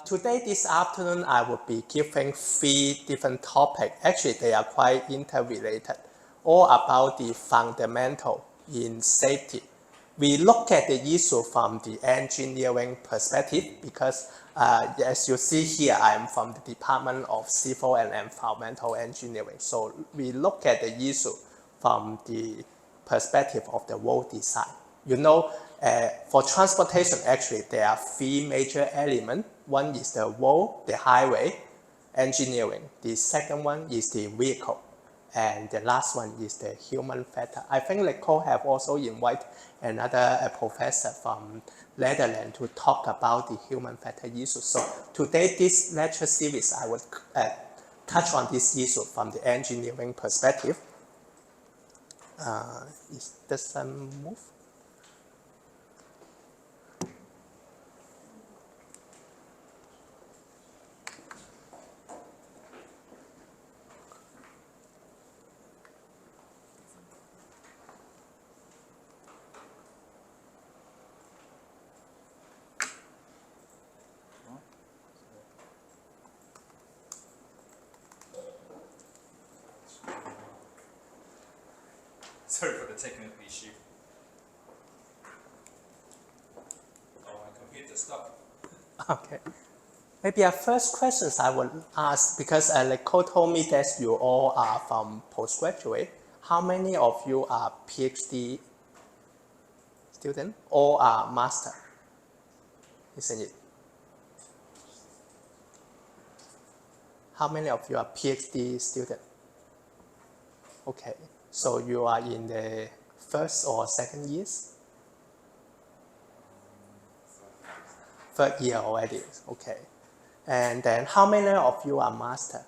Today, this afternoon, I will be giving 3 different topics. Actually, they are quite interrelated, all about the fundamental in safety. We look at the issue from the engineering perspective because, as you see here, I am from the Department of Civil and Environmental Engineering. So we look at the issue from the perspective of the road design. You know, for transportation, actually, there are 3 major elements. One is the road, the highway, engineering. The second one is the vehicle. And the last one is the human factor. I think Lecole have also invited another professor from Netherlands to talk about the human factor issue. So today, this lecture series, I will touch on this issue from the engineering perspective. Is this move? Sorry for the technical issue. Oh, my computer stopped. Okay. Maybe our first questions I will ask, because Lecole told me that you all are from postgraduate. How many of you are PhD student or are master? Isn't it? How many of you are PhD student? Okay. So you are in the first or second years? Third year already, okay. And then how many of you are master?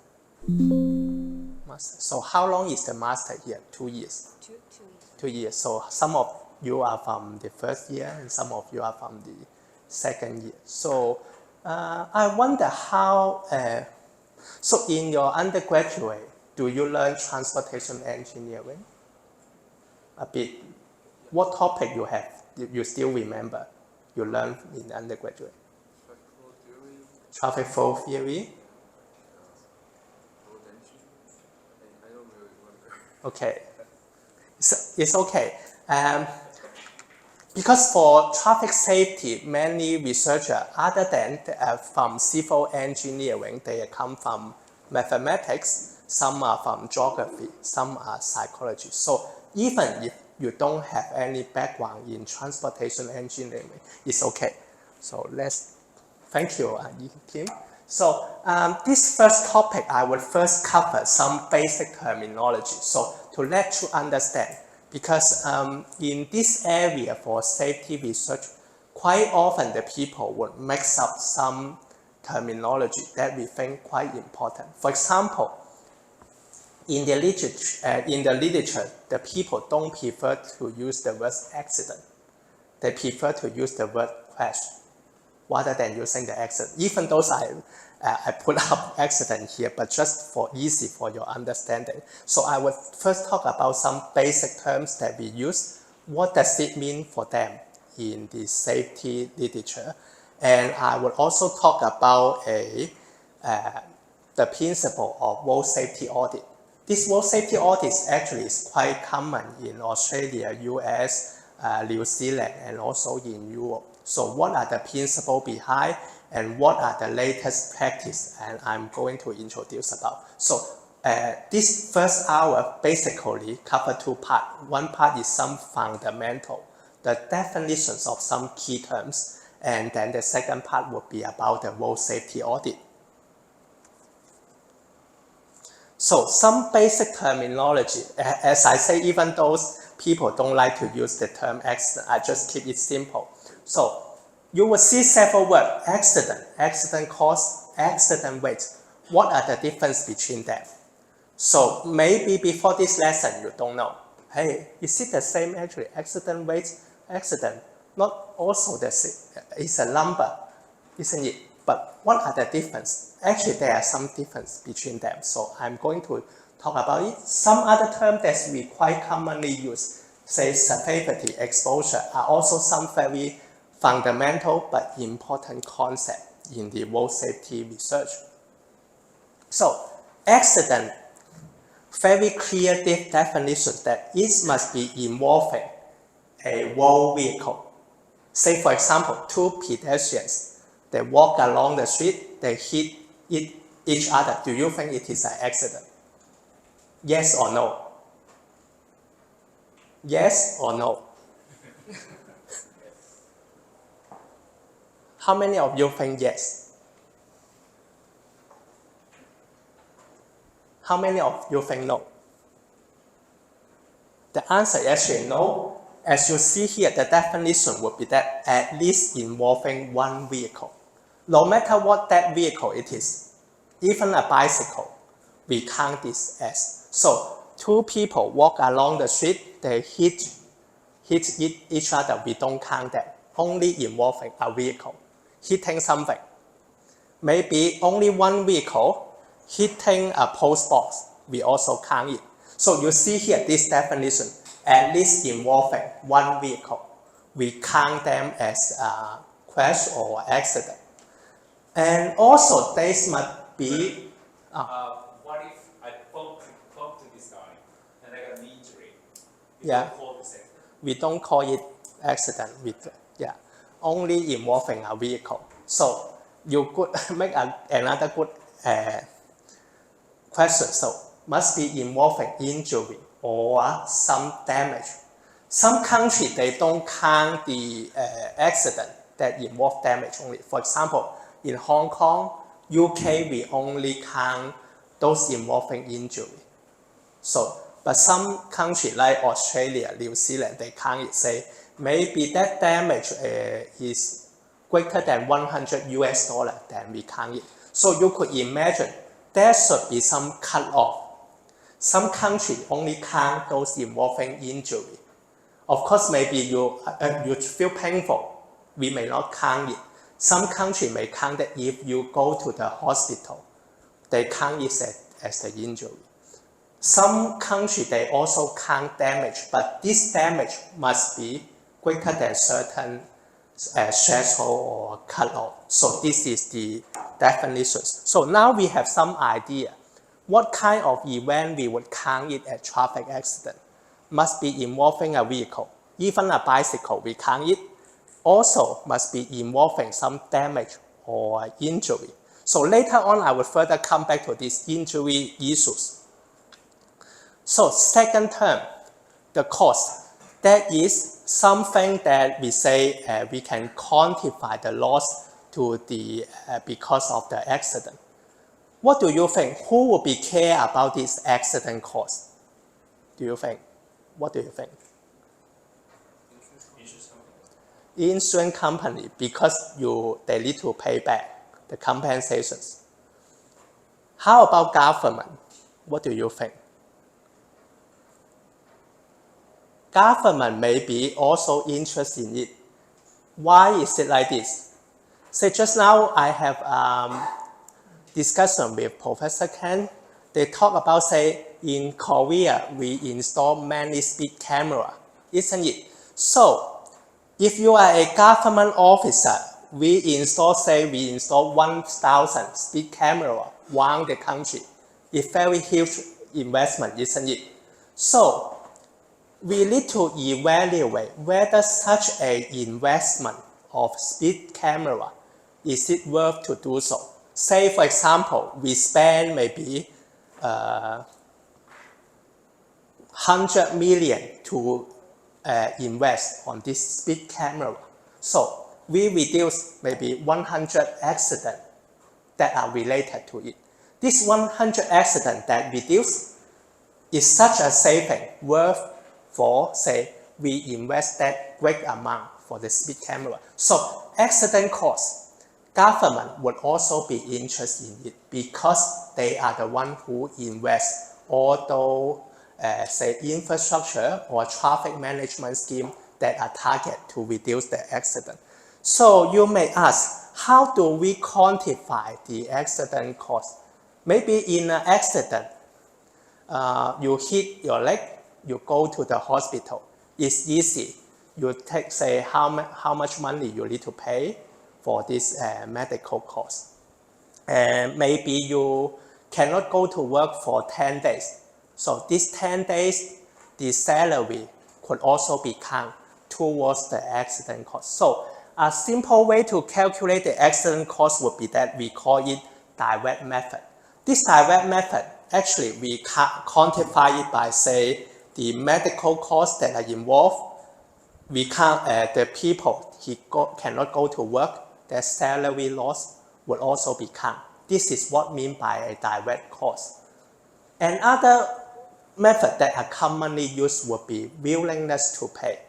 Master. So how long is the master here? 2 years? 2 years. 2 years. So some of you are from the first year and some of you are from the second year. So I wonder how, so in your undergraduate, do you learn transportation engineering? A bit. What topic you have? You still remember? You learned in undergraduate? Traffic flow theory. I don't really remember. Okay. It's okay. Because for traffic safety, many researchers, other than from civil engineering, they come from mathematics, some are from geography, some are psychology. So even if you don't have any background in transportation engineering, it's okay. So thank you, Kim. So this first topic, I will first cover some basic terminology. So to let you understand, because in this area for safety research, quite often the people would mix up some terminology that we think quite important. For example, in the literature, the people don't prefer to use the word accident. They prefer to use the word crash rather than using the accident. Even though I put up accident here, but just for easy for your understanding. So I will first talk about some basic terms that we use. What does it mean for them in the safety literature? And I will also talk about the principle of road safety audit. This road safety audit actually is quite common in Australia, US, New Zealand, and also in Europe. So what are the principles behind and what are the latest practice? And I'm going to introduce about. So this first hour basically cover 2 parts. One part is some fundamental, the definitions of some key terms. And then the second part will be about the road safety audit. So some basic terminology, as I say, even those people don't like to use the term accident, I just keep it simple. So you will see several words: accident, accident cause, accident rate. What are the difference between them? So maybe before this lesson, you don't know. Hey, is it the same actually? Accident rate, accident, not also the same. It's a number, isn't it? But what are the difference? Actually, there are some difference between them. So I'm going to talk about it. Some other terms that we quite commonly use, say severity, exposure, are also some very fundamental but important concept. in the road safety research. So accident, very clear definition that it must be involving a road vehicle. Say for example, two pedestrians, they walk along the street, they hit each other. Do you think it is an accident? Yes or no? Yes or no? How many of you think yes? How many of you think no? The answer is actually no. As you see here, the definition would be that at least involving one vehicle. No matter what that vehicle it is, even a bicycle, we count this as. So two people walk along the street, they hit each other, we don't count that. Only involving a vehicle, hitting something. Maybe only one vehicle hitting a post box, we also count it. So you see here this definition, at least involving one vehicle. We count them as a crash or accident. And also this must be... What if I bump to this guy and I got an injury? Yeah. Call this accident. We don't call it accident, only involving a vehicle. So you could make another good question. So must be involving injury or some damage. Some countries, they don't count the accident that involve damage only. For example, in Hong Kong, UK, we only count those involving injury. So, but some countries like Australia, New Zealand, they count it, say maybe that damage is greater than $100, then we count it. So you could imagine there should be some cut-off. Some countries only count those involving injury. Of course, maybe you feel painful, we may not count it. Some countries may count that if you go to the hospital, they count it as the injury. Some countries, they also count damage, but this damage must be greater than certain threshold or cut-off. So this is the definitions. So now we have some idea what kind of event we would count it as traffic accident. Must be involving a vehicle. Even a bicycle, we count it. Also must be involving some damage or injury. So later on, I will further come back to these injury issues. So second term, the cost. That is something that we say we can quantify the loss to the because of the accident. What do you think? Who will be care about this accident cost? Do you think? What do you think? Insurance company. Insurance company, because they need to pay back the compensations. How about government? What do you think? Government may be also interested in it. Why is it like this? Say just now I have discussion with Professor Ken. They talk about, say, in Korea, we install many speed camera, isn't it? So, if you are a government officer, we install 1,000 speed camera around the country. It's very huge investment, isn't it? So, we need to evaluate whether such an investment of speed camera, is it worth to do so? Say, for example, we spend maybe 100 million to invest on this speed camera. So we reduce maybe 100 accidents that are related to it. This 100 accidents that reduce is such a saving worth for, say, we invest that great amount for the speed camera. So accident cost, government would also be interested in it because they are the one who invest all those, say, infrastructure or traffic management scheme that are targeted to reduce the accident. So you may ask, how do we quantify the accident cost? Maybe in an accident, you hit your leg, you go to the hospital. It's easy. You take, say, how much money you need to pay. for this medical course. And maybe you cannot go to work for 10 days. So these 10 days, the salary could also be counted towards the accident cost. So a simple way to calculate the accident cost would be that we call it direct method. This direct method, actually we quantify it by say the medical costs that are involved. We count the people cannot go to work, their salary loss will also be counted. This is what mean by a direct cost. Another method that are commonly used would be willingness to pay.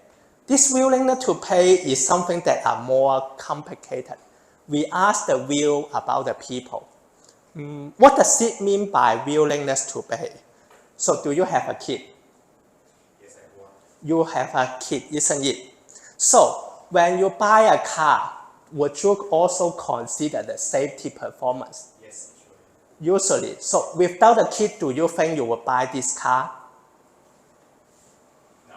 This willingness to pay is something that are more complicated. We ask the will about the people. What does it mean by willingness to pay? So do you have a kid? Yes, I want. You have a kid, isn't it? So when you buy a car, would you also consider the safety performance? Yes, sure. Usually. So without a kid, do you think you will buy this car? No.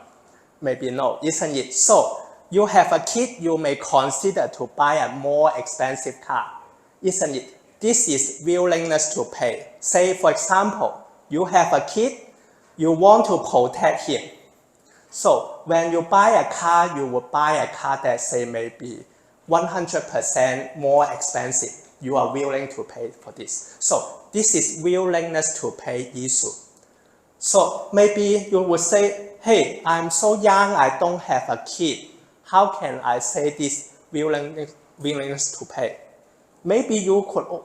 Maybe no, isn't it? So you have a kid, you may consider to buy a more expensive car, isn't it? This is willingness to pay. Say, for example, you have a kid, you want to protect him. So when you buy a car, you will buy a car that say maybe 100% more expensive. You are willing to pay for this. So this is willingness to pay issue. So maybe you would say, hey, I'm so young, I don't have a kid. How can I say this willingness to pay? Maybe you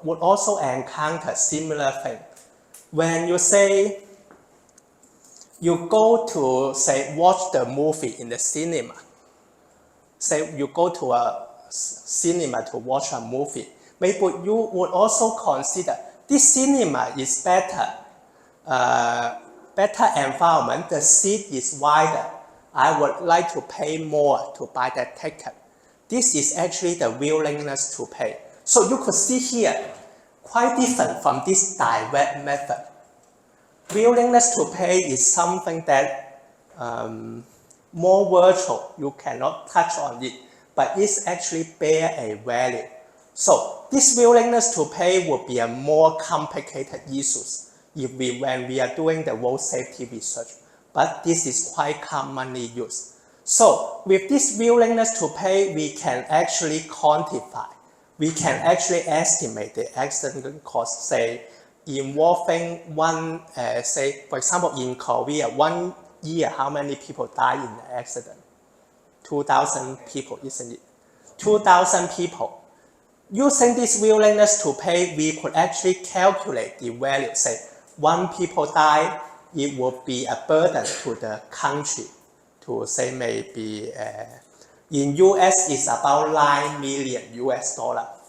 would also encounter similar thing. When you say, you go to say watch the movie in the cinema. Say you go to a cinema to watch a movie. Maybe you would also consider this cinema is better, better environment, the seat is wider. I would like to pay more to buy that ticket. This is actually the willingness to pay. So you could see here, quite different from this direct method. Willingness to pay is something that more virtual, you cannot touch on it, but it's actually bear a value. So this willingness to pay would be a more complicated issues when we are doing the road safety research, but this is quite commonly used. So with this willingness to pay, we can actually quantify, we can actually estimate the accident cost, say, involving one, say, for example, in Korea, 1 year, how many people die in the accident? 2,000 people, isn't it? 2,000 people. Using this willingness to pay, we could actually calculate the value. Say, 1 people die, it would be a burden to the country. To say maybe, in US, it's about $9 million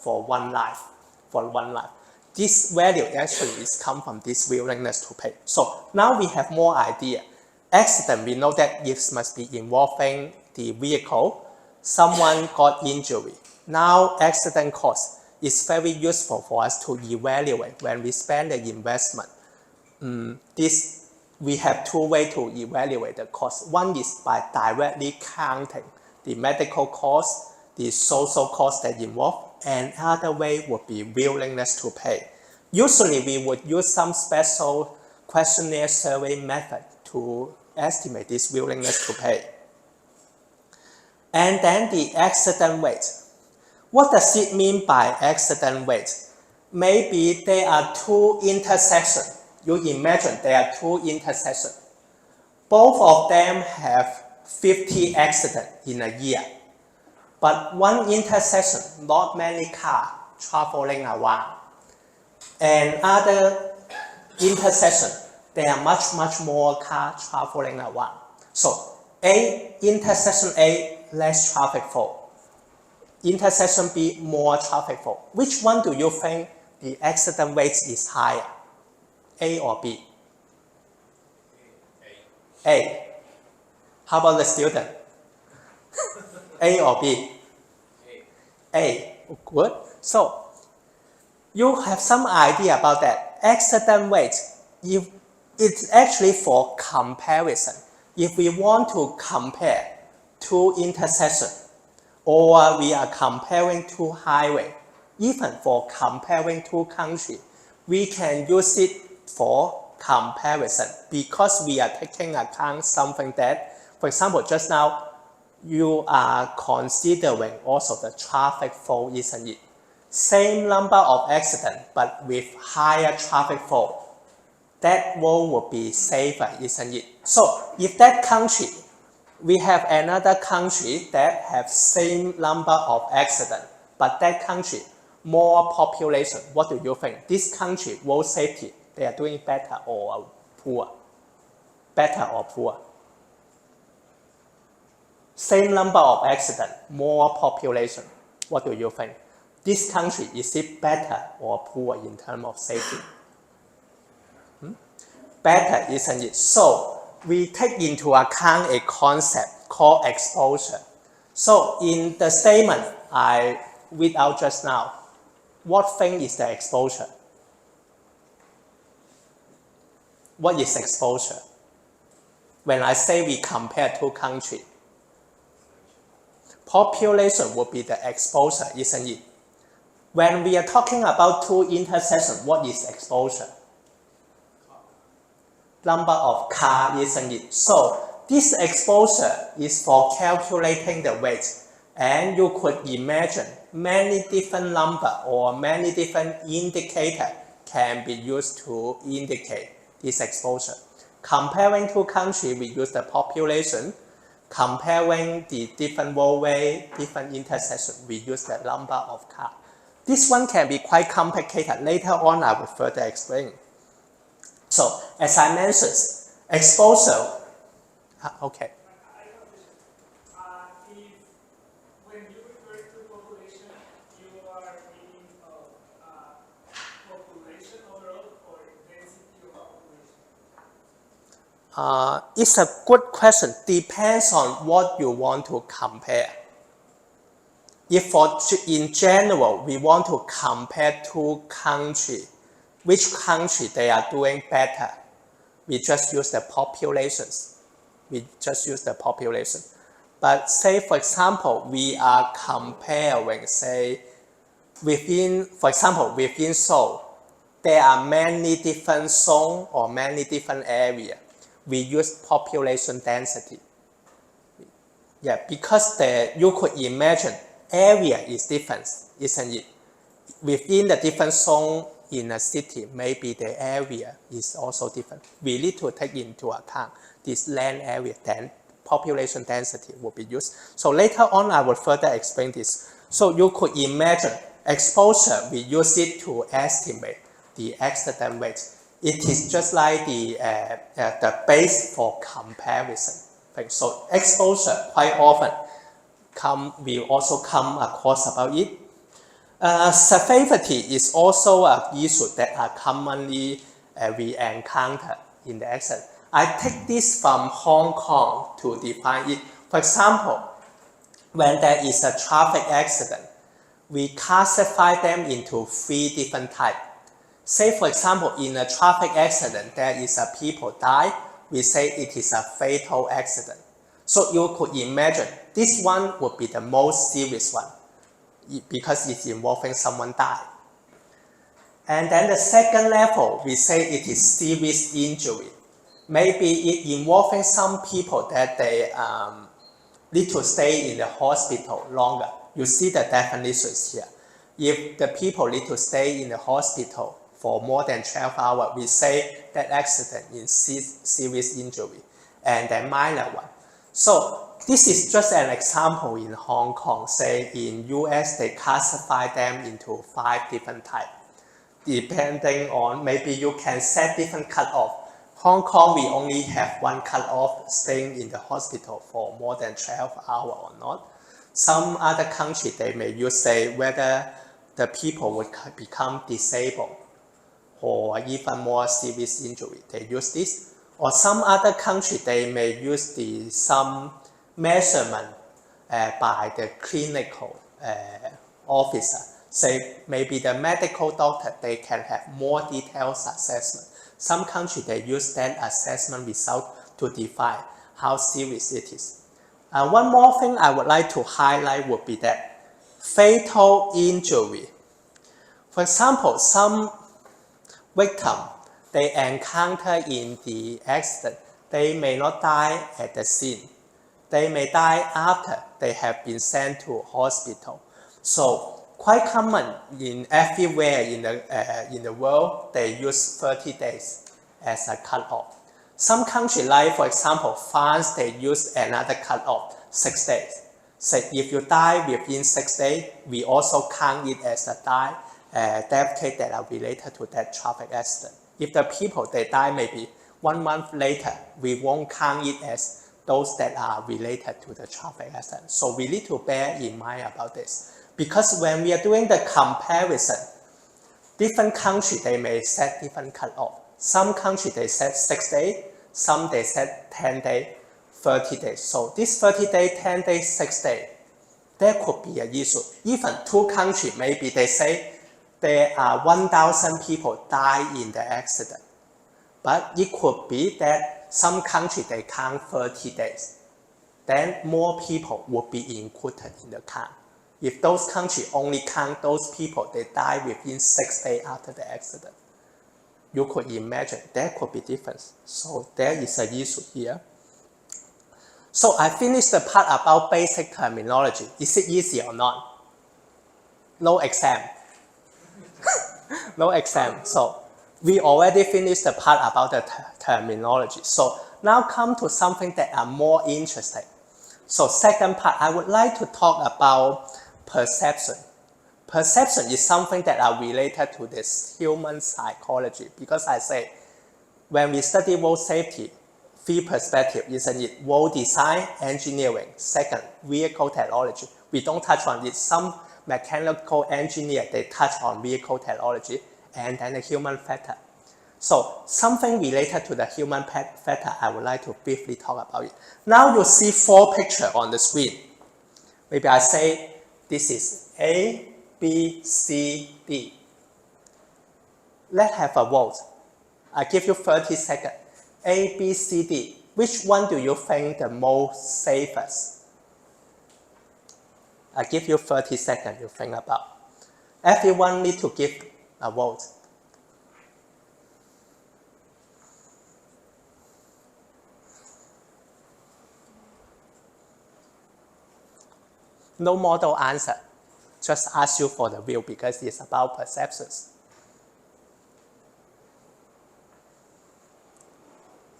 for one life. This value actually is come from this willingness to pay. So now we have more idea. Accident, we know that it must be involving the vehicle. Someone got injury. Now accident cost is very useful for us to evaluate when we spend the investment. We have 2 ways to evaluate the cost. One is by directly counting the medical cost, the social cost that involve, and other way would be willingness to pay. Usually we would use some special questionnaire survey method to estimate this willingness to pay. And then the accident rate. What does it mean by accident rate? Maybe there are 2 intersections. You imagine there are 2 intersections. Both of them have 50 accidents in a year. But one intersection, not many cars traveling around. And other intersection, there are much more cars traveling around. So intersection A, less traffic flow. Intersection B, more traffic flow. Which one do you think the accident rate is higher? A or B? A. How about the student? A or B? A. Good. So you have some idea about that. Accident rate, if it's actually for comparison. If we want to compare 2 intersections, or we are comparing two highway. Even for comparing two countries, we can use it for comparison because we are taking account something that, for example, just now you are considering also the traffic flow, isn't it? Same number of accidents, but with higher traffic flow. That road will be safer, isn't it? So if that country, we have another country that have same number of accidents, but that country more population, what do you think? This country, road safety, they are doing better or poor? Better or poor? Same number of accidents, more population. What do you think? This country, is it better or poor in terms of safety? Better, isn't it? So we take into account a concept called exposure. So in the statement I read out just now, what thing is the exposure? What is exposure? When I say we compare two countries, population will be the exposure, isn't it? When we are talking about two intersections, what is exposure? Number of cars, isn't it? So this exposure is for calculating the weight, and you could imagine many different numbers or many different indicators can be used to indicate this exposure. Comparing two countries, we use the population. Comparing the different roadway, different intersections, we use the number of cars. This one can be quite complicated. Later on, I will further explain. So, as I mentioned, exposure. Okay. If when you refer to population, you are meaning population overall or density of population? It's a good question. Depends on what you want to compare. If in general, we want to compare two countries, which country they are doing better, we just use the populations. We just use the population. But say, for example, we are comparing, say, within Seoul, there are many different zones or many different areas. We use population density. Yeah, because you could imagine area is different, isn't it? Within the different zone in a city, maybe the area is also different. We need to take into account this land area, then population density will be used. So later on, I will further explain this. So you could imagine exposure, we use it to estimate the accident rate. It is just like the base for comparison. So exposure quite often we also come across about it. Severity is also an issue that are commonly we encounter in the accident. I take this from Hong Kong to define it. For example, when there is a traffic accident, we classify them into 3 different types. Say, for example, in a traffic accident, there is a people die, we say it is a fatal accident. So you could imagine this one would be the most serious one because it's involving someone die. And then the second level, we say it is serious injury. Maybe it involving some people that they need to stay in the hospital longer. You see the definitions here. If the people need to stay in the hospital for more than 12 hours, we say that accident is serious injury, and then minor one. So this is just an example in Hong Kong. Say in US, they classify them into 5 different types. Depending on, maybe you can set different cutoff. Hong Kong, we only have one cutoff, staying in the hospital for more than 12 hours or not. Some other country, they may use, say, whether the people would become disabled or even more serious injury. They use this. Or some other country, they may use some measurement by the clinical officer. Say maybe the medical doctor, they can have more detailed assessment. Some countries, they use that assessment result to define how serious it is. One more thing I would like to highlight would be that fatal injury. For example, some victim they encounter in the accident, they may not die at the scene. They may die after they have been sent to hospital. So quite common in everywhere in the world, they use 30 days as a cutoff. Some countries, like for example France, they use another cutoff, 6 days. So if you die within 6 days, we also count it as a death case that are related to that traffic accident. If the people they die maybe 1 month later, we won't count it as those that are related to the traffic accident. So we need to bear in mind about this. Because when we are doing the comparison, different countries they may set different cutoff. Some countries they set 6 days, some they set 10 days, 30 days. So this 30 days, 10 days, 6 days, there could be an issue. Even two countries, maybe they say there are 1,000 people die in the accident. But it could be that some countries they count 30 days. Then more people would be included in the count. If those countries only count those people they die within 6 days after the accident, you could imagine there could be difference. So there is an issue here. So I finished the part about basic terminology. Is it easy or not? No exam. No exam. So we already finished the part about the terminology. So now come to something that are more interesting. So second part, I would like to talk about perception. Perception is something that are related to this human psychology, because I say when we study road safety, three perspectives, isn't it? Road design, engineering. Second, vehicle technology. We don't touch on it. Some mechanical engineer, they touch on vehicle technology, and then the human factor. So something related to the human factor, I would like to briefly talk about it. Now you see 4 pictures on the screen. Maybe I say this is A, B, C, D. Let's have a vote. I give you 30 seconds. A, B, C, D. Which one do you think the most safest? I give you 30 seconds to think about. Everyone need to give a vote. No model answer. Just ask you for the view because it's about perceptions.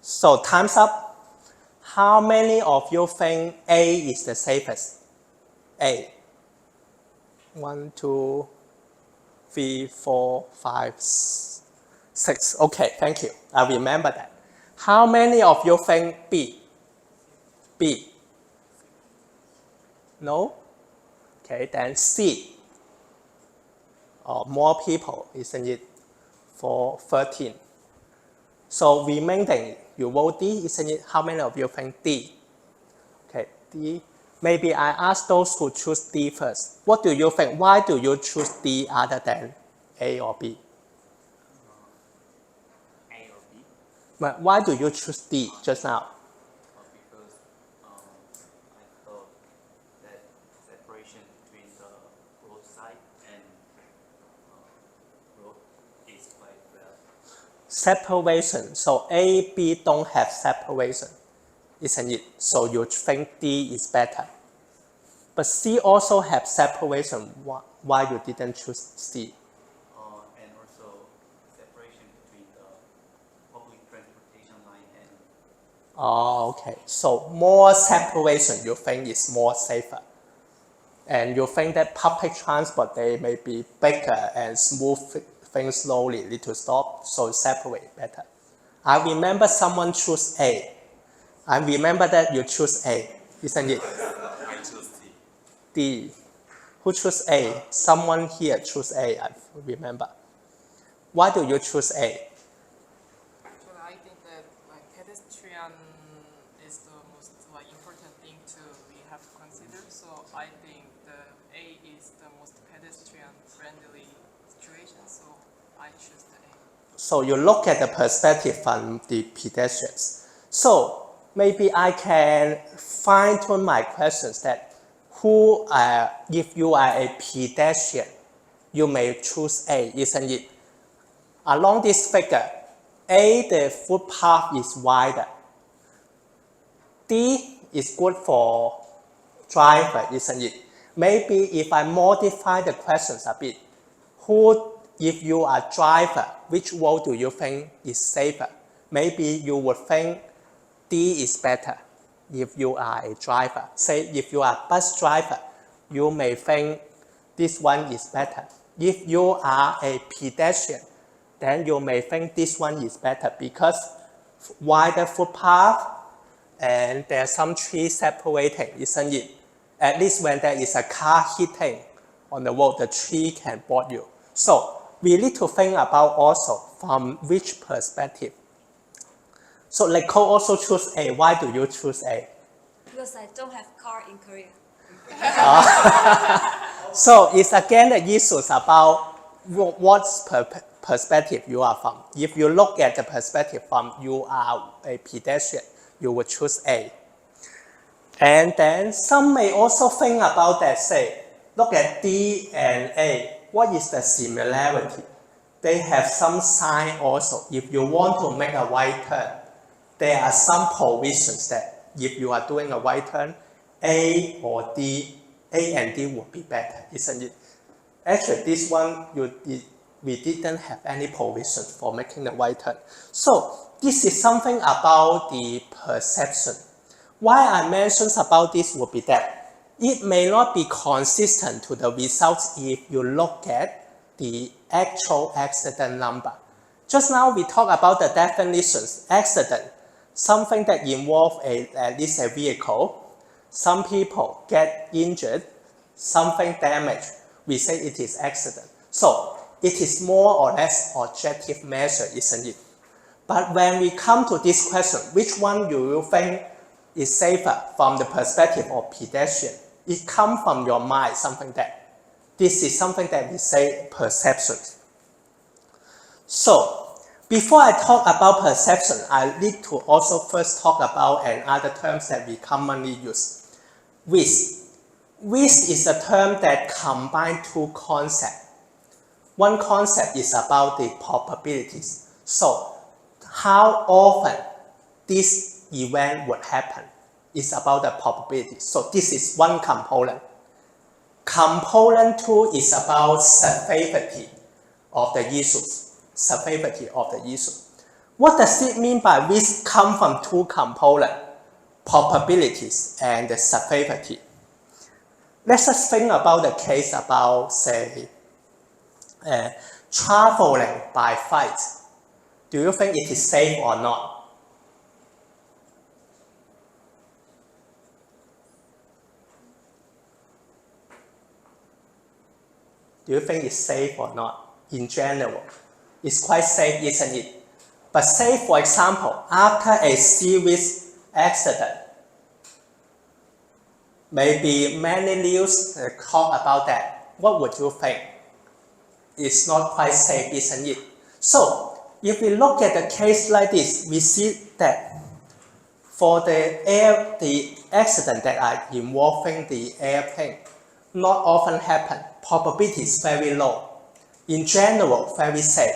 So time's up. How many of you think A is the safest? A. 1, 2, 3, 4, 5, 6. Okay, thank you. I remember that. How many of you think B? B. No? Okay, then C. More people, isn't it? For 13. So remaining, you vote D, isn't it? How many of you think D? Okay, D. Maybe I ask those who choose D first. What do you think? Why do you choose D other than A or B? A or B? But why do you choose D just now? Because I thought that separation between the roadside and road is quite well. Separation. So A, B don't have separation, isn't it? So you think D is better. But C also have separation. Why you didn't choose C? And also separation between the public transportation line and... Oh, okay. So more separation you think is more safer. And you think that public transport, they may be bigger and smooth things slowly, need to stop, so separate better. I remember someone choose A. I remember that you choose A, isn't it? I chose D. D. Who choose A? Someone here choose A, I remember. Why do you choose A? Actually, I think that pedestrian is the most important thing we have to consider. So I think the A is the most pedestrian-friendly situation. So I choose the A. So you look at the perspective from the pedestrians. So maybe I can fine tune my questions that if you are a pedestrian, you may choose A, isn't it? Along this figure, A, the footpath is wider. D is good for driver, isn't it? Maybe if I modify the questions a bit, if you are a driver, which road do you think is safer? Maybe you would think D is better if you are a driver. Say if you are a bus driver, you may think this one is better. If you are a pedestrian, then you may think this one is better because wider footpath and there are some trees separating, isn't it? At least when there is a car hitting on the road, the tree can block you. So we need to think about also from which perspective. So Nicole also choose A. Why do you choose A? Because I don't have car in Korea. So it's again the issues about what perspective you are from. If you look at the perspective from you are a pedestrian, you would choose A. And then some may also think about that, say, look at D and A. What is the similarity? They have some sign also. If you want to make a right turn, there are some provisions that if you are doing a right turn, A or D, A and D would be better, isn't it? Actually, this one, we didn't have any provision for making the right turn. So this is something about the perception. Why I mentioned about this would be that it may not be consistent to the results if you look at the actual accident number. Just now we talked about the definitions. Accident, something that involves at least a vehicle. Some people get injured, something damaged. We say it is accident. So it is more or less objective measure, isn't it? But when we come to this question, which one do you think is safer from the perspective of pedestrian? It comes from your mind, something that this is something that we say perception. So before I talk about perception, I need to also first talk about another terms that we commonly use. Risk. Risk is a term that combines two concepts. One concept is about the probabilities. So how often this event would happen is about the probability. So this is one component. Component 2 is about severity of the issues. Severity of the issue. What does it mean by risk come from two components? Probabilities and the severity. Let's just think about the case about, say, traveling by flight. Do you think it is safe or not? Do you think it's safe or not? In general, it's quite safe, isn't it? But say, for example, after a serious accident, maybe many news talk about that. What would you think? It's not quite safe, isn't it? So, if we look at the case like this, we see that for the accident that are involving the airplane, not often happen. Probability is very low. In general, very safe.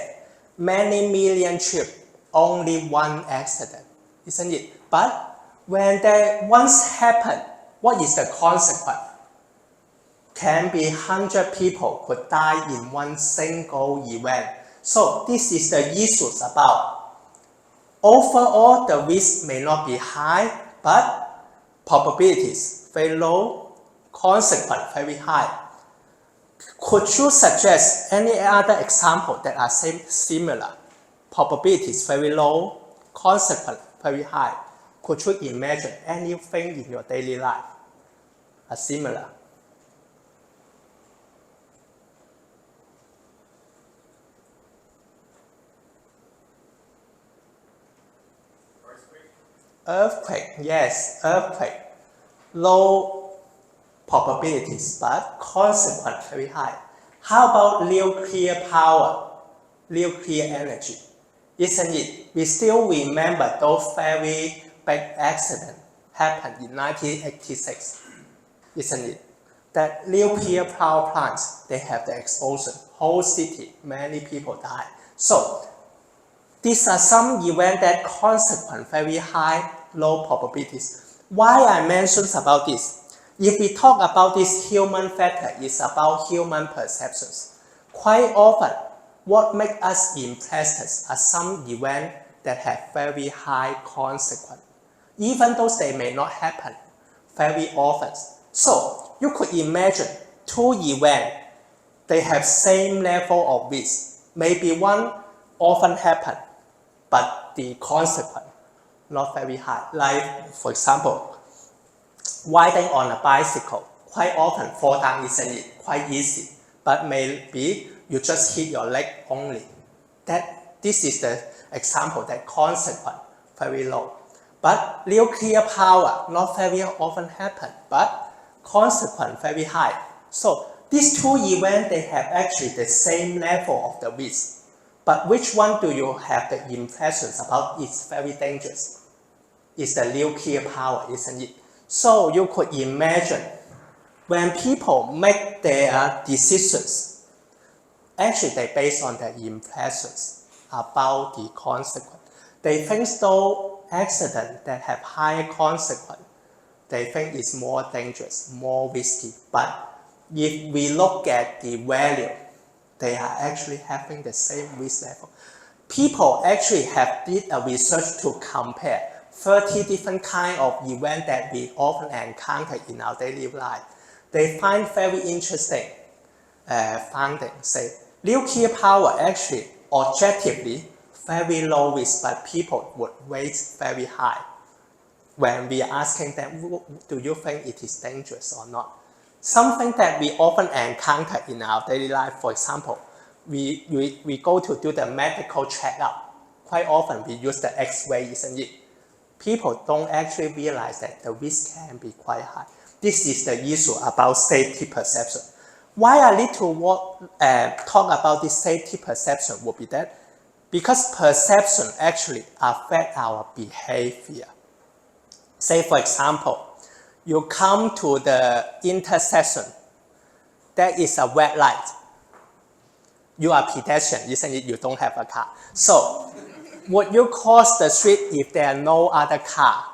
Many million trips, only one accident, isn't it? But when that once happen, what is the consequence? Can be 100 people could die in one single event. So this is the issues about. Overall, the risk may not be high, but probabilities very low, consequence very high. Could you suggest any other example that are similar? Probabilities very low, consequence very high. Could you imagine anything in your daily life are similar? Earthquake, yes, earthquake. Low probabilities, but consequence very high. How about nuclear power, nuclear energy? Isn't it? We still remember those very big accident happened in 1986, isn't it? That nuclear power plants, they have the explosion, whole city, many people die. So these are some events that consequent very high, low probabilities. Why I mentioned about this? If we talk about this human factor, it's about human perceptions. Quite often, what makes us impressed are some events that have very high consequence, even though they may not happen very often. So you could imagine two events, they have same level of risk. Maybe one often happen, but the consequence not very high. Like, for example, riding on a bicycle, quite often fall down, isn't it? Quite easy. But maybe you just hit your leg only. This is the example that consequence very low. But nuclear power not very often happen, but consequence very high. So these two events, they have actually the same level of the risk. But which one do you have the impressions about it's very dangerous? It's the nuclear power, isn't it? So you could imagine when people make their decisions, actually they based on their impressions about the consequence. They think those accidents that have higher consequence, they think it's more dangerous, more risky. But if we look at the value, they are actually having the same risk level. People actually have did a research to compare 30 different kind of events that we often encounter in our daily life. They find very interesting findings. Say, nuclear power actually objectively very low risk, but people would rate very high. When we are asking them, do you think it is dangerous or not? Something that we often encounter in our daily life, for example, we go to do the medical checkup. Quite often we use the X-ray, isn't it? People don't actually realize that the risk can be quite high. This is the issue about safety perception. Why I need to talk about this safety perception would be that because perception actually affect our behavior. Say for example, you come to the intersection, there is a red light. You are pedestrian, isn't it? You don't have a car. So, would you cross the street if there are no other car?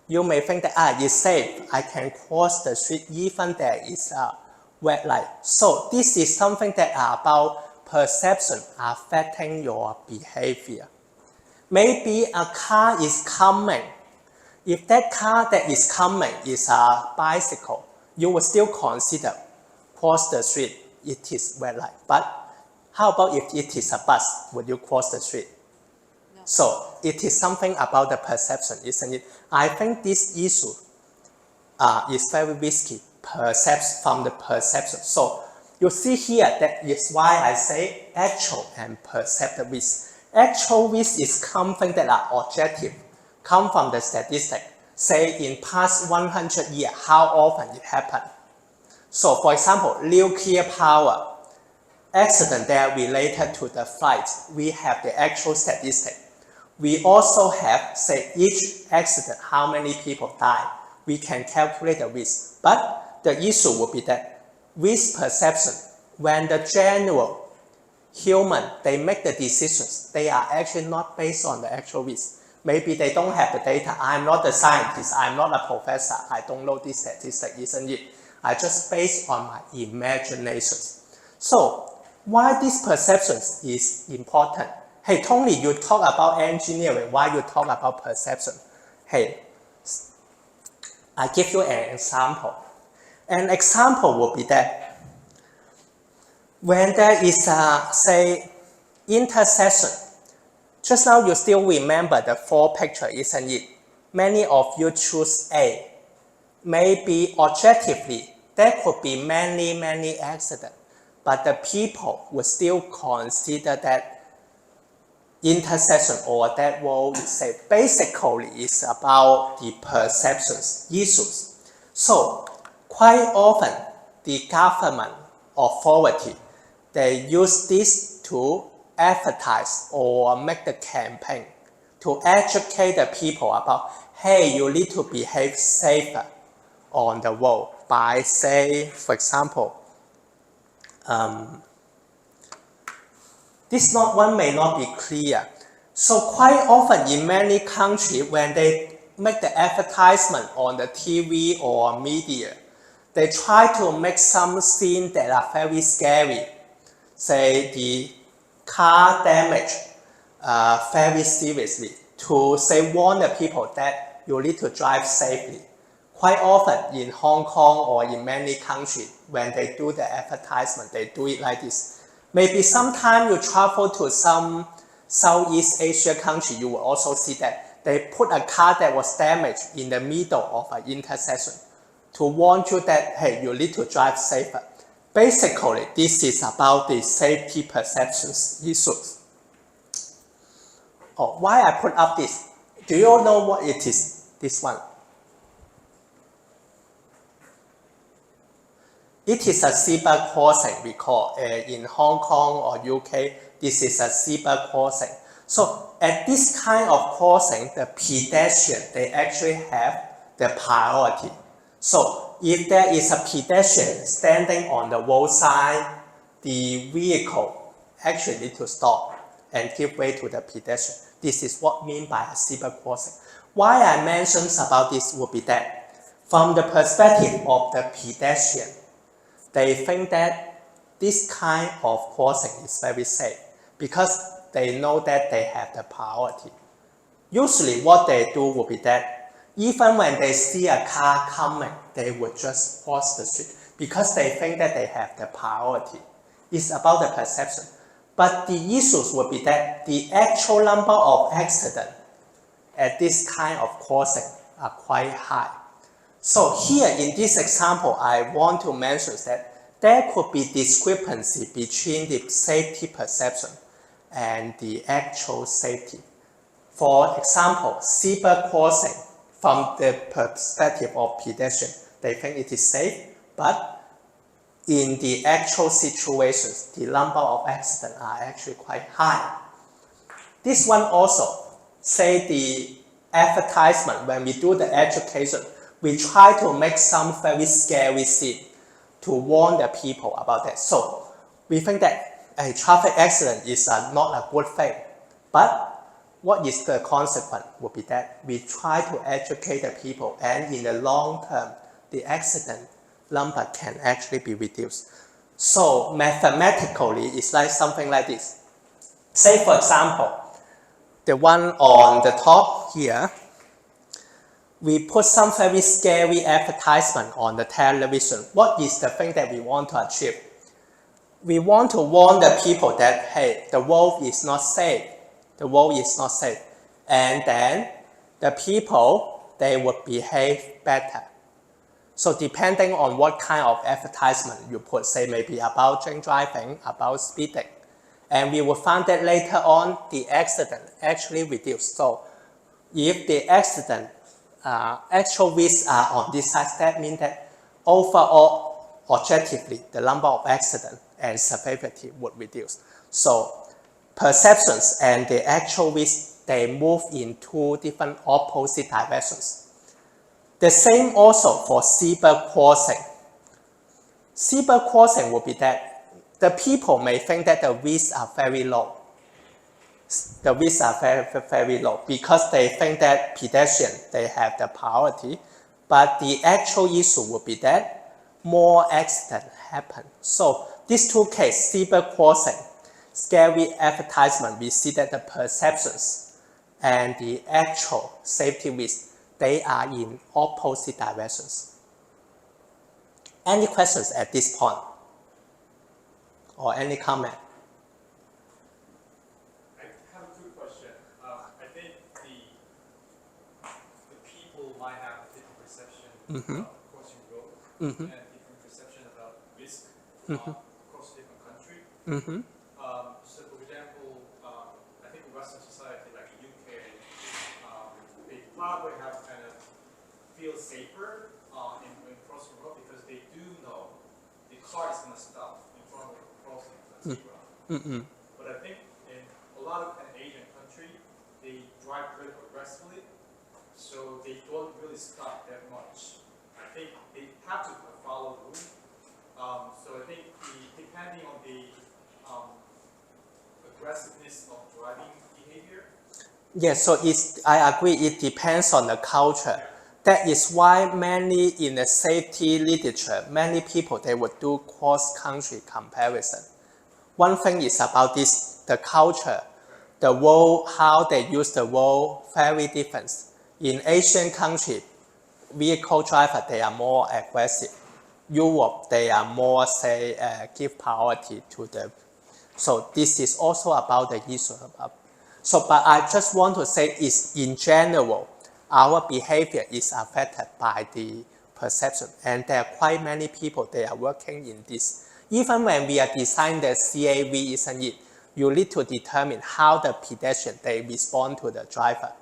You may think that, it's safe, I can cross the street even there is a red light. So, this is something that about perception affecting your behavior. Maybe a car is coming. If that car that is coming is a bicycle, you will still consider cross the street, it is red light. But how about if it is a bus, would you cross the street? No. So it is something about the perception, isn't it? I think this issue is very risky, from the perception. So you see here, that is why I say actual and perceived risk. Actual risk is something that are objective, come from the statistic. Say in past 100 years, how often it happened. So for example, nuclear power, accident that are related to the flight, we have the actual statistic. We also have, say, each accident, how many people die. We can calculate the risk. But the issue would be that risk perception, when the general human, they make the decisions, they are actually not based on the actual risk. Maybe they don't have the data. I'm not a scientist, I'm not a professor, I don't know this statistic, isn't it? I just based on my imaginations. So, why this perception is important? Hey, Tony, you talk about engineering, why you talk about perception? Hey, I give you an example. An example would be that when there is a, say, intersection, just now you still remember the four picture, isn't it? Many of you choose A. Maybe objectively, there could be many accidents, but the people will still consider that intersection or that road is safe. Basically, it's about the perceptions issues. So, quite often, the government authority, they use this to advertise or make the campaign to educate the people about, hey, you need to behave safer on the road by, say, for example, this one may not be clear. So quite often in many countries, when they make the advertisement on the TV or media, they try to make some scenes that are very scary. Say the car damage very seriously to say warn the people that you need to drive safely. Quite often in Hong Kong or in many countries, when they do the advertisement, they do it like this. Maybe sometime you travel to some Southeast Asia country, you will also see that they put a car that was damaged in the middle of an intersection to warn you that, hey, you need to drive safer. Basically, this is about the safety perceptions issues. Oh, why I put up this? Do you all know what it is, this one? It is a zebra crossing, we call in Hong Kong or UK, this is a zebra crossing. So at this kind of crossing, the pedestrian, they actually have the priority. So if there is a pedestrian standing on the roadside, the vehicle actually need to stop and give way to the pedestrian. This is what mean by a zebra crossing. Why I mentioned about this would be that from the perspective of the pedestrian, they think that this kind of crossing is very safe because they know that they have the priority. Usually what they do would be that even when they see a car coming, they would just cross the street because they think that they have the priority. It's about the perception. But the issues would be that the actual number of accidents at this kind of crossing are quite high. So here in this example, I want to mention that there could be discrepancy between the safety perception and the actual safety. For example, zebra crossing, from the perspective of pedestrian, they think it is safe, but in the actual situations, the number of accidents are actually quite high. This one also, say the advertisement, when we do the education, we try to make some very scary scene to warn the people about that. So we think that a traffic accident is not a good thing. But what is the consequence would be that we try to educate the people, and in the long term, the accident number can actually be reduced. So mathematically, it's like something like this. Say for example, the one on the top here, we put some very scary advertisement on the television. What is the thing that we want to achieve? We want to warn the people that, hey, the road is not safe. The road is not safe. And then the people, they would behave better. So depending on what kind of advertisement you put, say maybe about drink driving, about speeding, and we will find that later on, the accident actually reduced. So if the accident actual risks are on this side, that means that overall, objectively, the number of accidents and severity would reduce. So perceptions and the actual risk, they move in two different opposite directions. The same also for zebra crossing. Zebra crossing would be that the people may think that the risks are very low. The risks are very, very low because they think that pedestrians, they have the priority, but the actual issue would be that more accidents happen. So these two cases, zebra crossing, scary advertisement, we see that the perceptions and the actual safety risk, they are in opposite directions. Any questions at this point? Or any comment? I have a quick question. I think the people might have a different perception of crossing road and different perception about risk across different countries. So for example, I think in Western society like the UK, they probably have kind of feel safer in crossing road because they do know the car is going to stop in front of the crossing the zebra. But I think in a lot of Asian countries, they drive really aggressively, so they don't really stop that much. I think they have to follow the rule. So I think depending on the aggressiveness of driving behavior. Yes, so I agree, it depends on the culture. That is why many in the safety literature, many people, they would do cross-country comparison. One thing is about this, the culture, the world, how they use the world, very different. In Asian country, vehicle driver, they are more aggressive. Europe, they are more, say, give priority to the. So this is also about the issue of. So, but I just want to say is in general, our behavior is affected by the perception, and there are quite many people, they are working in this. Even when we are designing the CAV, isn't it? You need to determine how the pedestrian, they respond to the driver.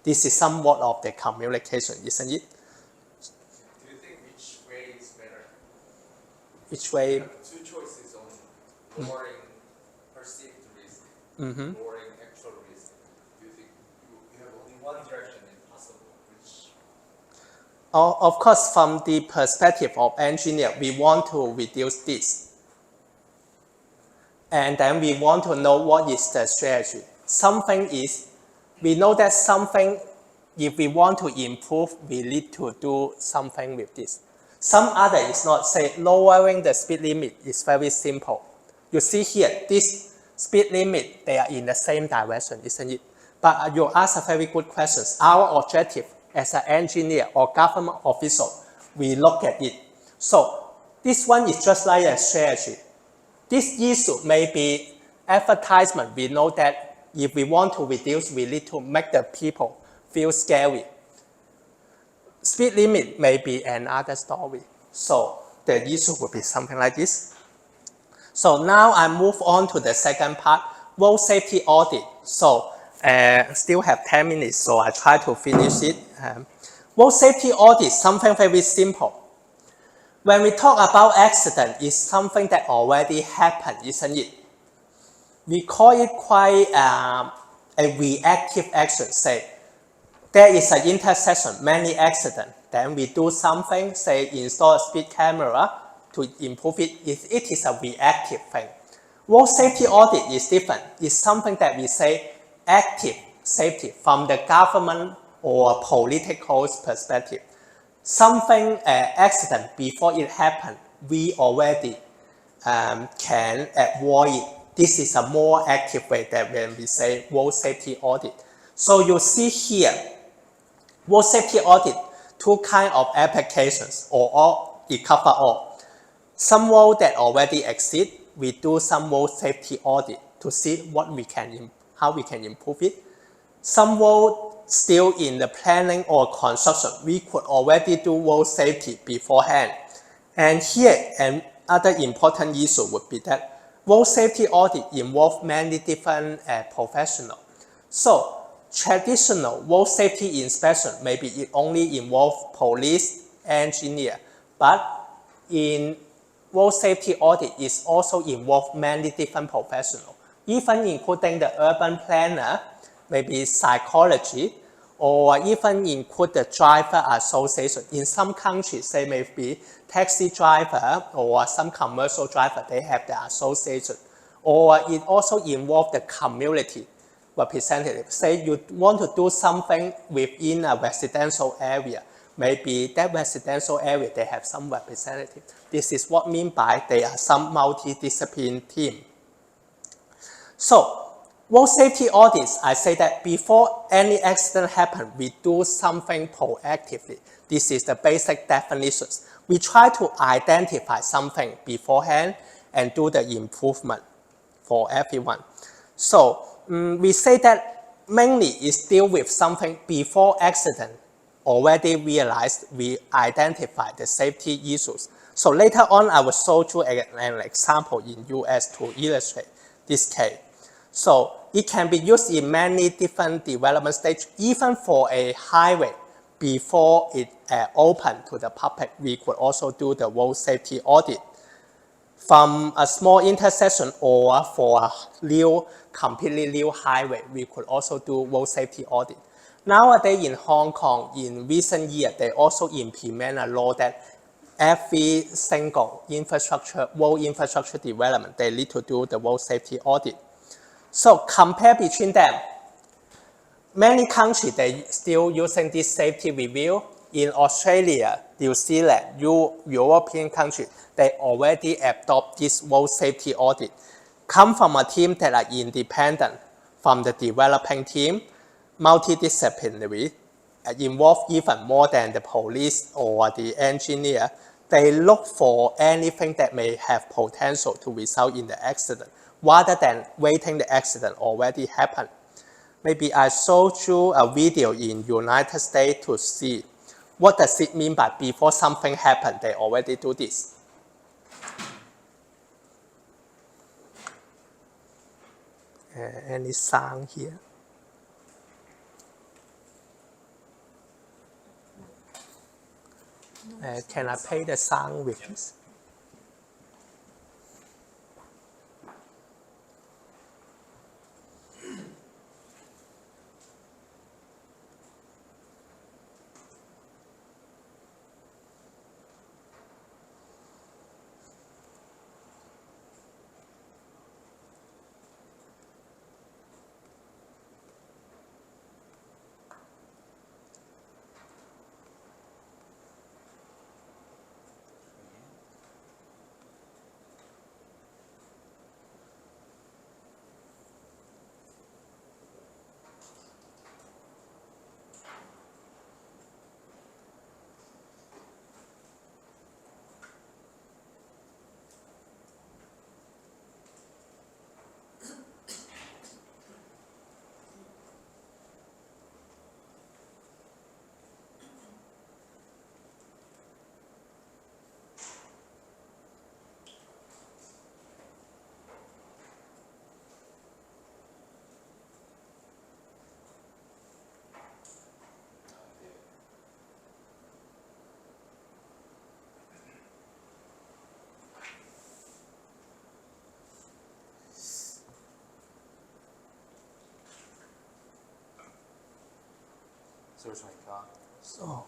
This is somewhat of the communication, isn't it? Do you think which way is better? Which way? You have two choices on lowering perceived risk, lowering actual risk. Do you think you have only one direction possible? Which? Of course, from the perspective of engineer, we want to reduce this. And then we want to know what is the strategy. Something is, we know that something, if we want to improve, we need to do something with this. Some other is not, say, lowering the speed limit is very simple. You see here, this speed limit, they are in the same direction, isn't it? But you ask a very good question. Our objective as an engineer or government official, we look at it. So this one is just like a strategy. This issue may be advertisement. We know that if we want to reduce, we need to make the people feel scary. Speed limit may be another story. So the issue will be something like this. So now I move on to the second part, road safety audit. So still have 10 minutes, so I try to finish it. Road safety audit, something very simple. When we talk about accident, it's something that already happened, isn't it? We call it quite a reactive action. Say, there is an intersection, many accidents. Then we do something, say install a speed camera to improve it. It is a reactive thing. Road safety audit is different. It's something that we say active safety from the government or political perspective. Something accident before it happened, we already can avoid it. This is a more active way that when we say road safety audit. So you see here, road safety audit, two kinds of applications, or all, it covers all. Some road that already exist, we do some road safety audit to see what we can, how we can improve it. Some road still in the planning or construction, we could already do road safety beforehand. And here, another important issue would be that road safety audit involves many different professionals. So traditional road safety inspection, maybe it only involves police, engineer, but in road safety audit is also involve many different professionals, even including the urban planner, maybe psychology, or even include the driver association. In some countries, they may be taxi driver or some commercial driver, they have the association. Or it also involves the community representative. Say you want to do something within a residential area, maybe that residential area, they have some representative. This is what I mean by they are some multidisciplinary team. So, road safety audits, I say that before any accident happens, we do something proactively. This is the basic definitions. We try to identify something beforehand and do the improvement for everyone. So we say that mainly is deal with something before accident already realized, we identify the safety issues. So later on, I will show you an example in US to illustrate this case. So it can be used in many different development stages, even for a highway. Before it opened to the public, we could also do the road safety audit. from a small intersection or for a completely new highway, we could also do road safety audit. Nowadays in Hong Kong, in recent years, they also implement a law that every single road infrastructure development, they need to do the road safety audit. So compare between them, many countries, they still using this safety review. In Australia, New Zealand, European countries, they already adopt this road safety audit. Come from a team that are independent from the developing team, multidisciplinary, involve even more than the police or the engineer. They look for anything that may have potential to result in the accident, rather than waiting the accident already happened. Maybe I showed you a video in United States to see what does it mean by before something happened, they already do this. Any sound here? Can I play the sound with this? Certainly can't. So,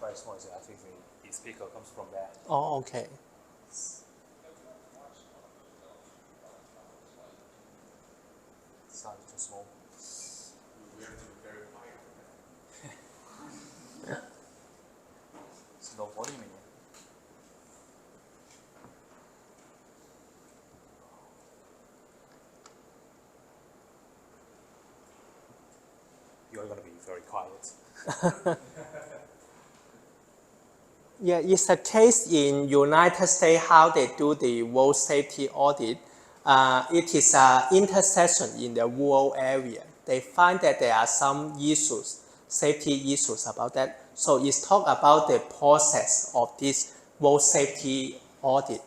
Very small, I think the speaker comes from there. oh, okay. Sound too small. We have to be very quiet. There's no volume in it. You're going to be very quiet. Yeah, it's a case in United States how they do the road safety audit. It is an intersection in the rural area. They find that there are some issues, safety issues about that. So it's talk about the process of this road safety audit.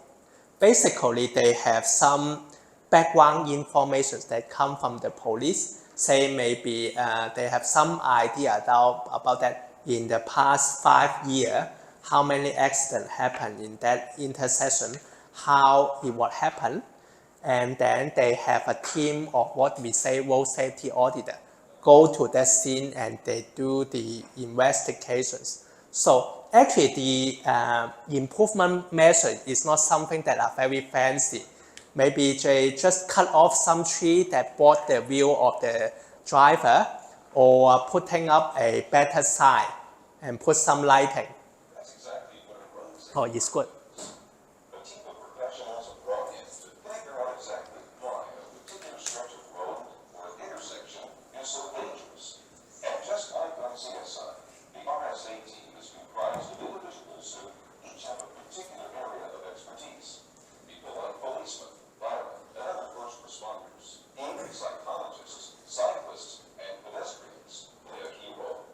Basically, they have some background information that come from the police. Say maybe they have some idea about that in the past 5 years, how many accidents happened in that intersection, how it would happen, and then they have a team of what we say road safety auditor go to that scene and they do the investigations. So actually the improvement measure is not something that are very fancy. Maybe they just cut off some tree that block the view of the driver, or putting up a better sign and put some lighting. That's exactly what it runs. Oh, it's good. A team of professionals are brought in to figure out exactly why a particular stretch of road or an intersection is so dangerous. And just like on CSI, the RSA team is comprised of individuals who each have a particular area of expertise. People like policemen, firemen, and other first responders, even psychologists, cyclists, and pedestrians play a key role.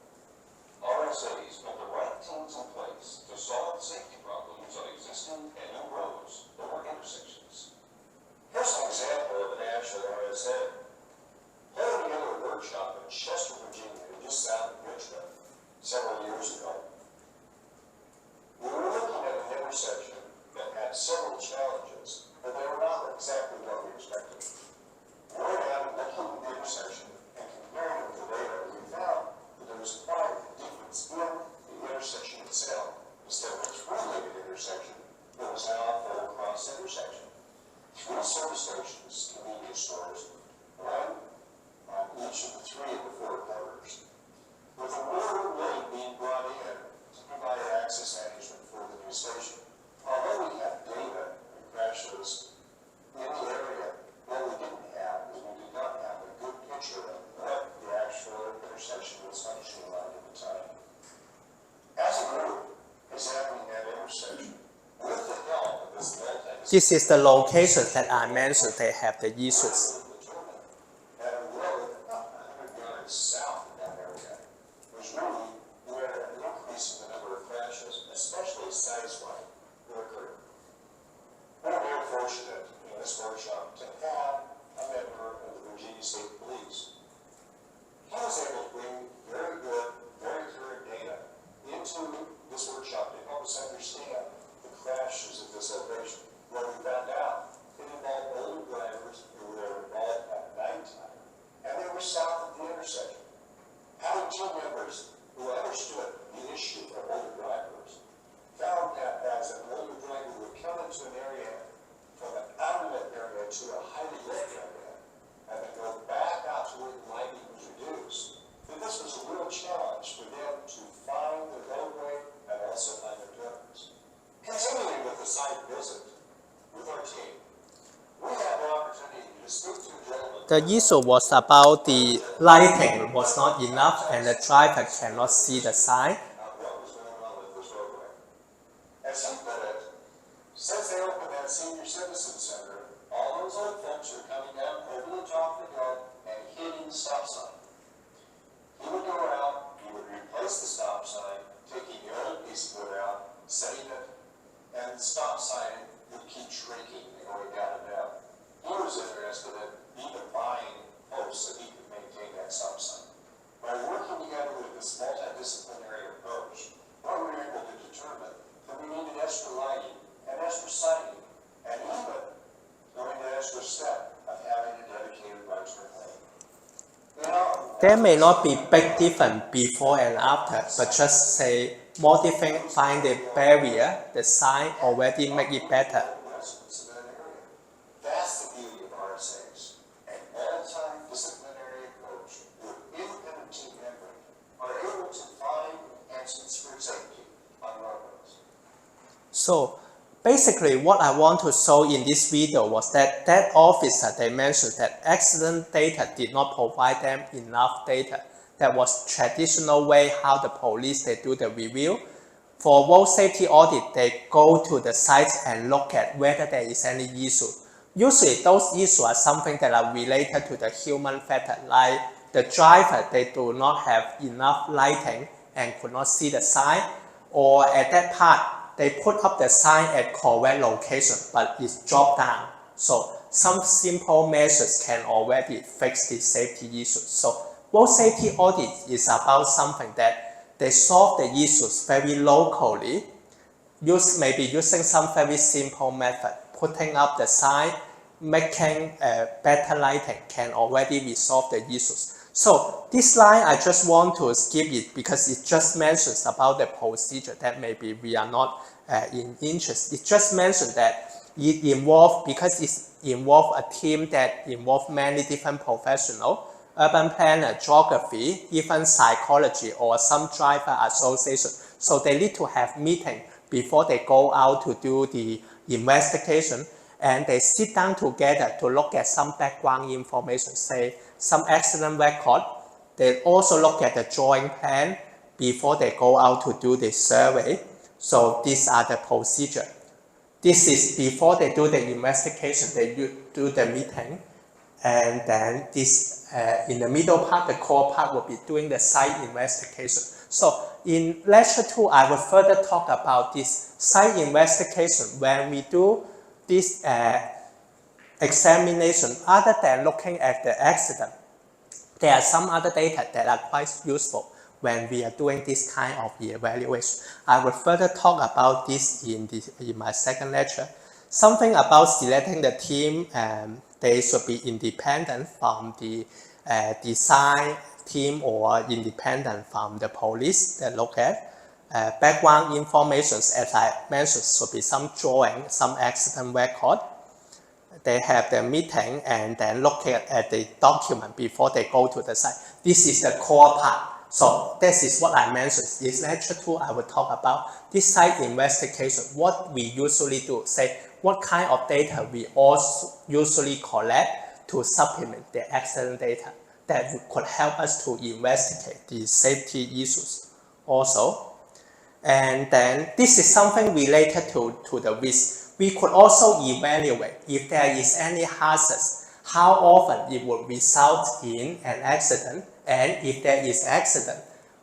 station. Although we have data and crashes in the area, what we didn't have is we did not have a good picture of what the actual intersection was functioning like at the time. As a group, examining that intersection, with the help of this multi-disciplinary This is the location that I mentioned they have the issues. determined that a road about 100 yards south of that area was really where an increase in the number of crashes, especially sideswipe, were occurring. We're very fortunate in this workshop to have a member of the Virginia State Police. He was able to bring very good, very current data into this workshop to help us understand the crashes at this location. What we found out, it involved older drivers who were involved at nighttime, and they were south of the intersection. Having two members who understood the issue of older drivers found that as an older driver would come into an area from an outlet area to a highly lit area, and then go back out to where the lighting was reduced, that this was a real challenge for them to find the roadway and also find their drivers. Continuing with the site visit with our team, we had the opportunity to speak to a gentleman. The issue was about the lighting was not enough and the driver cannot see the sign. What was going on with this roadway. As he put it, since they opened that senior citizen center, all those old folks are coming down over the top of the hill and hitting the stop sign. He would go out, he would replace the stop sign, taking the old piece of wood out, setting it, and the stop sign would keep shrinking and going down and down. He was interested in even buying posts so he could maintain that stop sign. By working together with this multidisciplinary approach, what we were able to determine that we needed extra lighting and extra sighting, and even going the extra step of having a dedicated right turn lane. You know, There may not be big difference before and after, but just say modifying the barrier, the sign already make it better. residents in that area. That's the beauty of RSAs. An multi-disciplinary approach with independent team members are able to find enhancements for safety on roadways. So basically what I want to show in this video was that officer, they mentioned that accident data did not provide them enough data. That was traditional way how the police they do the review. For road safety audit, they go to the sites and look at whether there is any issue. Usually those issues are something that are related to the human factor, like the driver, they do not have enough lighting and could not see the sign, or at that part, they put up the sign at correct location, but it's dropped down. So some simple measures can already fix the safety issues. So road safety audit is about something that they solve the issues very locally, maybe using some very simple method, putting up the sign, making better lighting can already resolve the issues. So this line I just want to skip it because it just mentions about the procedure that maybe we are not in interest. It just mentioned that it involved, because it involved a team that involved many different professionals, urban planner, geography, even psychology or some driver association. So they need to have meeting before they go out to do the investigation, and they sit down together to look at some background information, say some accident record. They also look at the drawing plan before they go out to do the survey. So these are the procedure. This is before they do the investigation, they do the meeting. And then this, in the middle part, the core part will be doing the site investigation. So in lecture 2, I will further talk about this site investigation. When we do this examination, other than looking at the accident, there are some other data that are quite useful when we are doing this kind of evaluation. I will further talk about this in my second lecture. Something about selecting the team, they should be independent from the design team or independent from the police that look at. Background information, as I mentioned, should be some drawing, some accident record. They have their meeting and then look at the document before they go to the site. This is the core part. So this is what I mentioned. In lecture 2, I will talk about this site investigation, what we usually do, say what kind of data we also usually collect to supplement the accident data that could help us to investigate the safety issues also. And then this is something related to the risk. We could also evaluate if there is any hazards, how often it would result in an accident, and if there is accident,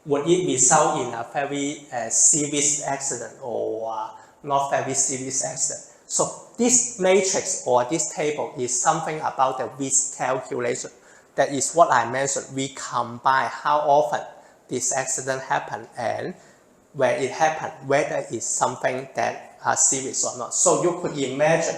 would it result in a very serious accident or not very serious accident. So this matrix or this table is something about the risk calculation. That is what I mentioned. We combine how often this accident happened and where it happened, whether it's something that are serious or not. So you could imagine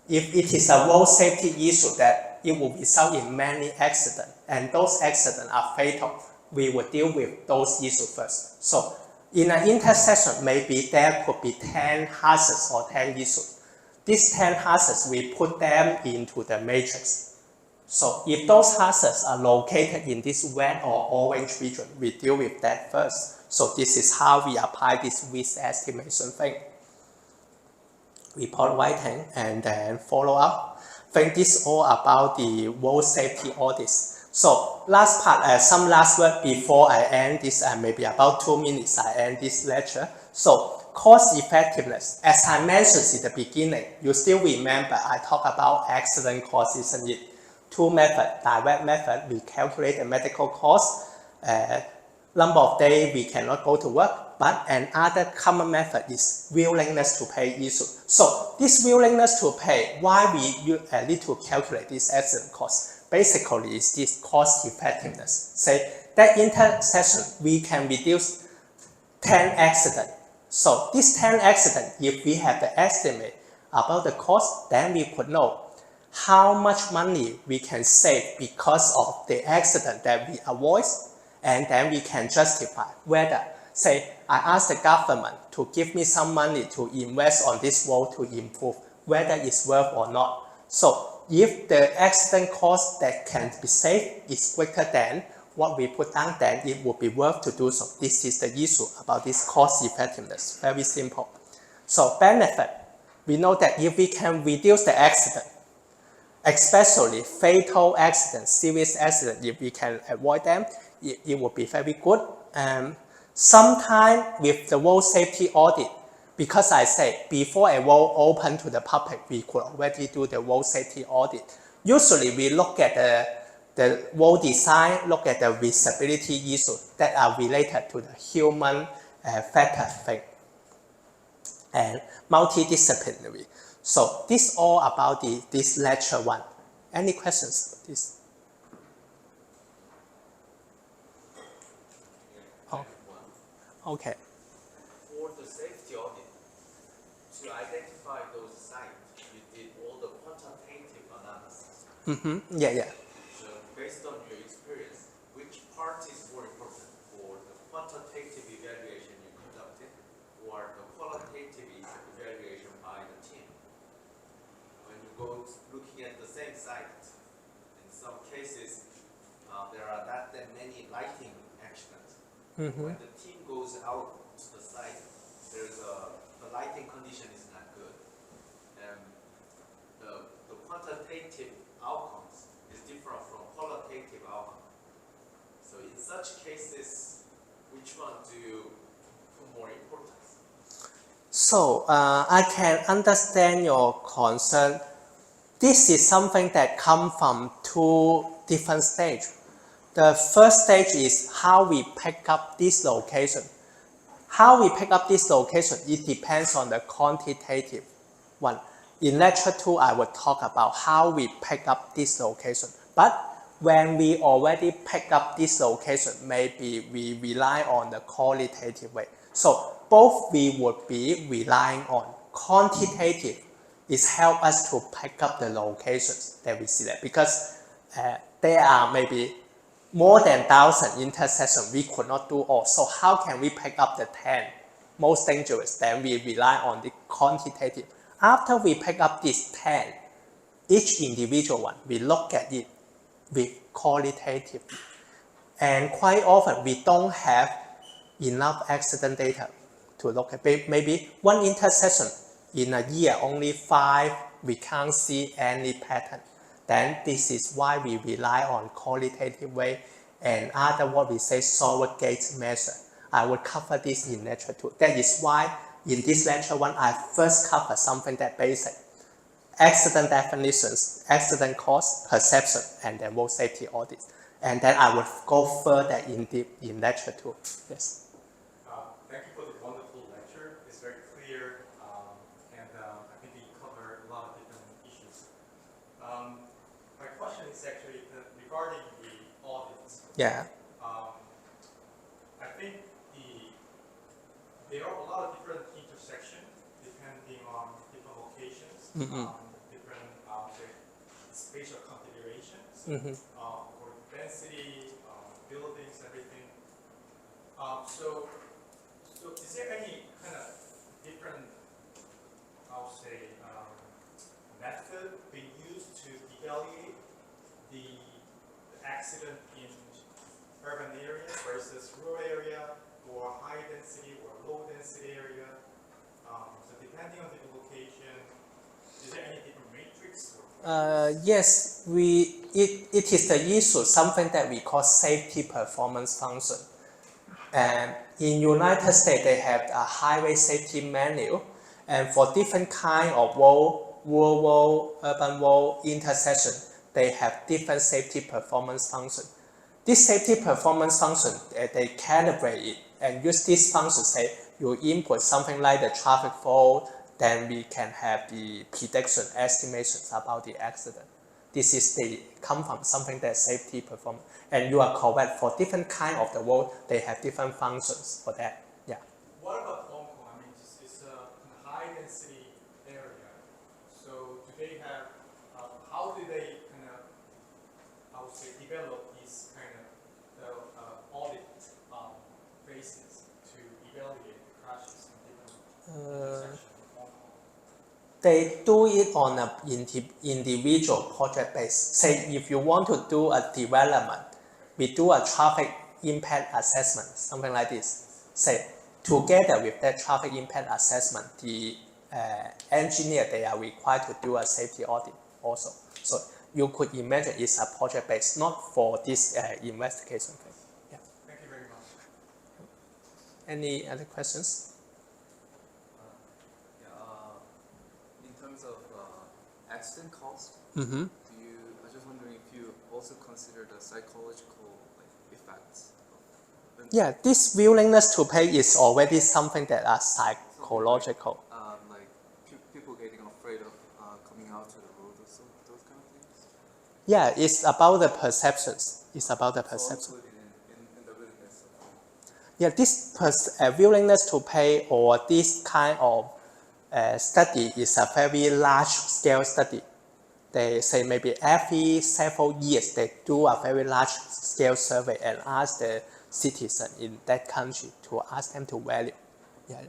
if it is a road safety issue that it will result in many accidents and those accidents are fatal, we will deal with those issues first. So in an intersection, maybe there could be 10 hazards or 10 issues. These 10 hazards, we put them into the matrix. So if those hazards are located in this red or orange region, we deal with that first. So this is how we apply this risk estimation thing. Report writing and then follow up. I think this is all about the road safety audits. So last part, some last word before I end this, maybe about 2 minutes I end this lecture. So cost effectiveness, as I mentioned in the beginning, you still remember I talked about accident cost, isn't it? Two methods, direct method, we calculate the medical cost, number of days we cannot go to work, but another common method is willingness to pay issue. So this willingness to pay, why we need to calculate this accident cost? Basically, is this cost effectiveness. Say that intersection, we can reduce 10 accidents. So this 10 accidents, if we have the estimate about the cost, then we could know how much money we can save because of the accident that we avoid, and then we can justify whether, say, I ask the government to give me some money to invest on this road to improve, whether it's worth or not. So if the accident cost that can be saved is greater than what we put down, then it would be worth to do so. This is the issue about this cost effectiveness, very simple. So benefit, we know that if we can reduce the accident, especially fatal accidents, serious accidents, if we can avoid them, it would be very good. Sometimes with the road safety audit, because I say before a road open to the public, we could already do the road safety audit. Usually we look at the road design, look at the visibility issues that are related to the human factor thing and multidisciplinary. So this is all about this lecture 1. Any questions for this? Oh, okay. For the safety audit, to identify those sites, you did all the quantitative analysis. Yeah. So based on your experience, which part is more important for the quantitative evaluation you conducted or the qualitative evaluation by the team? When you go looking at the same site, in some cases, there are not that many lighting accidents. When the team goes out to the site, the lighting condition is not good. And the quantitative outcomes is different from qualitative outcomes. So in such cases, which one do you put more importance? So I can understand your concern. This is something that comes from 2 different stages. The first stage is how we pick up this location. How we pick up this location, it depends on the quantitative one. In lecture 2, I will talk about how we pick up this location. But when we already pick up this location, maybe we rely on the qualitative way. So both we would be relying on. Quantitative is help us to pick up the locations that we see there, because there are maybe more than 1,000 intersections. We could not do all. So how can we pick up the 10 most dangerous? Then we rely on the quantitative. After we pick up these 10, each individual one, we look at it with qualitative. And quite often we don't have enough accident data to look at. Maybe one intersection in a year, only 5, we can't see any pattern. Then this is why we rely on qualitative way and other what we say surrogate measure. I will cover this in lecture 2. That is why in this lecture 1, I first cover something that basic. Accident definitions, accident cause, perception, and then road safety audits. And then I will go further in deep in lecture 2. Yes. Thank you for the wonderful lecture. It's very clear, and I think we covered a lot of different issues. My question is actually regarding the audits. Yeah. I think there are a lot of different intersections depending on different locations, different spatial configurations, for density, buildings, everything. So is there any kind of different, I'll say, method being used to evaluate the accident in urban areas versus rural area, or high density or low density area? So depending on the location, is there any different matrix? Yes, it is the issue, something that we call safety performance function. And in United States, they have a highway safety manual, and for different kind of road, rural, urban road intersection, they have different safety performance function. This safety performance function, they calibrate it and use this function. Say you input something like the traffic flow, then we can have the prediction estimations about the accident. This is the come from something that safety performance. And you are correct, for different kind of the road, they have different functions for that. Yeah. What about Hong Kong? I mean, it's a high density area. So do they have, how do they kind of, I would say, develop these kind of audit bases to evaluate crashes in different intersections of Hong Kong? They do it on an individual project base. Say if you want to do a development, we do a traffic impact assessment, something like this. Say together with that traffic impact assessment, the engineer, they are required to do a safety audit also. So you could imagine it's a project base, not for this investigation phase. Yeah. Thank you very much. Any other questions? In terms of accident cost, Mm-hmm. I was just wondering if you also consider the psychological effects of Yeah, this willingness to pay is already something that are psychological. like people getting afraid of coming out to the road or so, those kind of things. Yeah, it's about the perceptions. It's about the So perception. included in the willingness of Yeah, this willingness to pay or this kind of study is a very large scale study. They say maybe every several years they do a very large scale survey and ask the citizen in that country to ask them to value. Yeah.